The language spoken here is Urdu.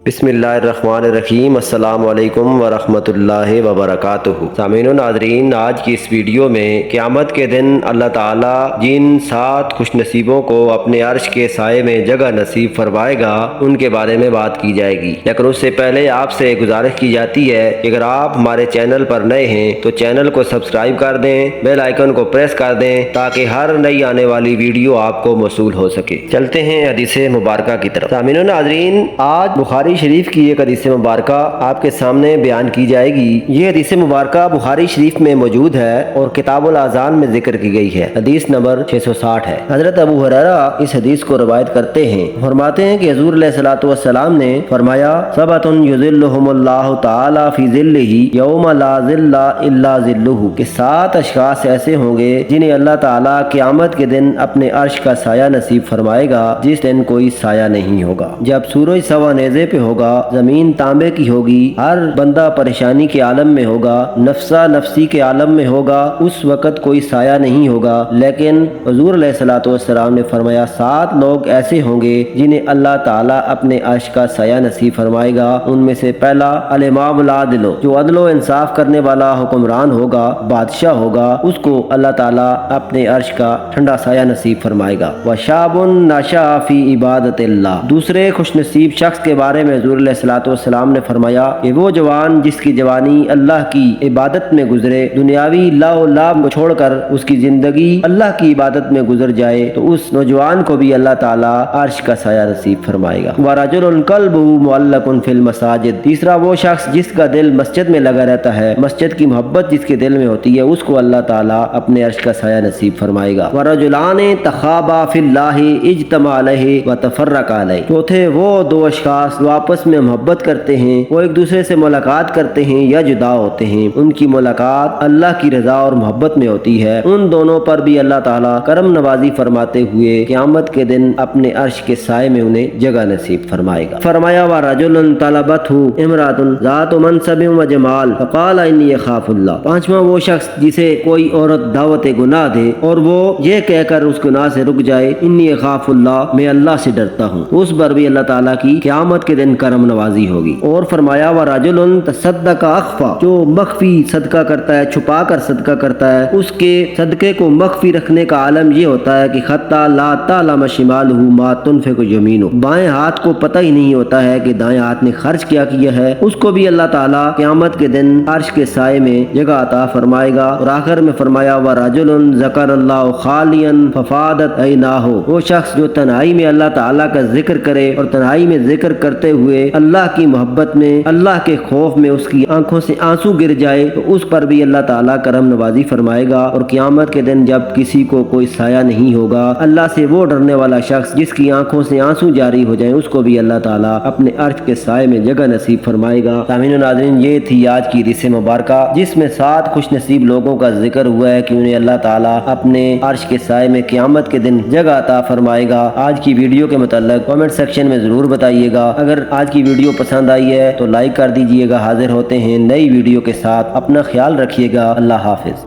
بسم اللہ الرحمن الرحیم۔ السلام علیکم ورحمۃ اللہ وبرکاتہ۔ سامعین و ناظرین، آج کی اس ویڈیو میں قیامت کے دن اللہ تعالیٰ جن 7 خوش نصیبوں کو اپنے عرش کے سائے میں جگہ نصیب فرمائے گا ان کے بارے میں بات کی جائے گی، لیکن اس سے پہلے آپ سے گزارش کی جاتی ہے کہ اگر آپ ہمارے چینل پر نئے ہیں تو چینل کو سبسکرائب کر دیں، بیل آئیکن کو پریس کر دیں تاکہ ہر نئی آنے والی ویڈیو آپ کو موصول ہو سکے۔ چلتے ہیں حدیث مبارکہ کی طرف۔ سامعین و ناظرین، آج بخاری شریف کی ایک حدیث مبارکہ آپ کے سامنے بیان کی جائے گی۔ یہ حدیث مبارکہ بخاری شریف میں موجود ہے اور کتاب الاذان میں ذکر کی گئی ہے۔ حدیث نمبر 660 ہے۔ حضرت ابو ہریرہ اس حدیث کو روایت کرتے ہیں، فرماتے ہیں کہ حضور علیہ الصلوۃ والسلام نے فرمایا، سبعۃ یظلھم اللہ تعالی فی ظلہ یوم لا ظل الا ظلہ، کہ 7 اشخاص ایسے ہوں گے جنہیں اللہ تعالیٰ قیامت کے دن اپنے عرش کا سایہ نصیب فرمائے گا جس دن کوئی سایہ نہیں ہوگا۔ جب سورج سوا نیزے پہ ہوگا، زمین تانبے کی ہوگی، ہر بندہ پریشانی کے عالم میں ہوگا، نفسا نفسی کے عالم میں ہوگا، اس وقت کوئی سایہ نہیں ہوگا۔ لیکن حضور علیہ الصلوۃ والسلام نے فرمایا 7 لوگ ایسے ہوں گے جنہیں اللہ تعالیٰ اپنے عرش کا سایہ نصیب فرمائے گا۔ ان میں سے پہلا الامام العادل، جو عدل و انصاف کرنے والا حکمران ہوگا، بادشاہ ہوگا، اس کو اللہ تعالیٰ اپنے عرش کا ٹھنڈا سایہ نصیب فرمائے گا۔ وشاب نشأ فی عبادت اللہ، دوسرے خوش نصیب شخص کے بارے میں حضور علیہ الصلوۃ والسلام نے فرمایا کہ وہ جوان جس کی جوانی اللہ کی عبادت میں گزرے، دنیاوی لاؤ لاب کو چھوڑ کر اس کی زندگی اللہ کی عبادت میں گزر جائے تو اس نوجوان کو بھی اللہ تعالیٰ عرش کا سایہ نصیب فرمائے گا۔ وَرَجُلٌ قَلْبُهُ مُعَلَّقٌ فِي الْمَسَاجِدِ، تیسرا وہ شخص جس کا دل مسجد میں لگا رہتا ہے، مسجد کی محبت جس کے دل میں ہوتی ہے، اس کو اللہ تعالیٰ اپنے عرش کا سایہ نصیب فرمائے گا۔ وَرَجُلَانِ تَخَابَا فِي اللَّهِ اجْتَمَعَا عَلَيْهِ وَتَفَرَّقَا عَلَيْهِ، چوتھے وہ 2 اشخاص جو آپس میں محبت کرتے ہیں، وہ ایک دوسرے سے ملاقات کرتے ہیں یا جدا ہوتے ہیں، ان کی ملاقات اللہ کی رضا اور محبت میں ہوتی ہے، ان دونوں پر بھی اللہ تعالیٰ کرم نوازی فرماتے ہوئے قیامت کے دن اپنے عرش کے سائے میں انہیں جگہ نصیب فرمائے گا۔ فرمایا وَرَجُلٌ طَلَبَتْهُ امرأة ذات منصب وجمال فقال انی اخاف اللہ، پانچواں وہ شخص جسے کوئی عورت دعوت گناہ دے اور وہ یہ کہہ کر اس گناہ سے رک جائے، انی اخاف اللہ، میں اللہ سے ڈرتا ہوں، اس پر بھی اللہ تعالیٰ کی قیامت کے دن کرم نوازی ہوگی۔ اور فرمایا وَرَجُلٌ تَصَدَّقَ اخفا، جو مخفی صدقہ کرتا ہے، چھپا کر صدقہ کرتا ہے، اس کے صدقے کو مخفی رکھنے کا عالم یہ ہوتا ہے کہ حتی لا تعلم شمالہ ما تنفق یمینہ، بائیں ہاتھ کو پتہ ہی نہیں ہوتا ہے کہ دائیں ہاتھ نے خرچ کیا ہے، اس کو بھی اللہ تعالیٰ قیامت کے دن عرش کے سائے میں جگہ عطا فرمائے گا۔ اور آخر میں فرمایا وَرَجُلٌ ذَكَرَ اللَّهُ خَالِيًا فَفَاضَتْ عَيْنَاهُ، وہ شخص جو تنہائی میں اللہ تعالیٰ کا ذکر کرے اور تنہائی میں ذکر کرتے ہوئے اللہ کی محبت میں، اللہ کے خوف میں اس کی آنکھوں سے آنسو گر جائے تو اس پر بھی اللہ تعالیٰ کرم نوازی فرمائے گا۔ اور قیامت کے دن جب کسی کو کوئی سایہ نہیں ہوگا، اللہ سے وہ ڈرنے والا شخص جس کی آنکھوں سے آنسو جاری ہو جائیں، اس کو بھی اللہ تعالیٰ اپنے عرش کے سائے میں جگہ نصیب فرمائے گا۔ سامعین و ناظرین، یہ تھی آج کی حدیث مبارکہ جس میں 7 خوش نصیب لوگوں کا ذکر ہوا ہے کہ انہیں اللہ تعالیٰ اپنے عرش کے سائے میں قیامت کے دن جگہ عطا فرمائے گا۔ آج کی ویڈیو کے متعلق کامنٹ سیکشن میں ضرور بتائیے گا۔ اگر آج کی ویڈیو پسند آئی ہے تو لائک کر دیجئے گا۔ حاضر ہوتے ہیں نئی ویڈیو کے ساتھ، اپنا خیال رکھیے گا۔ اللہ حافظ۔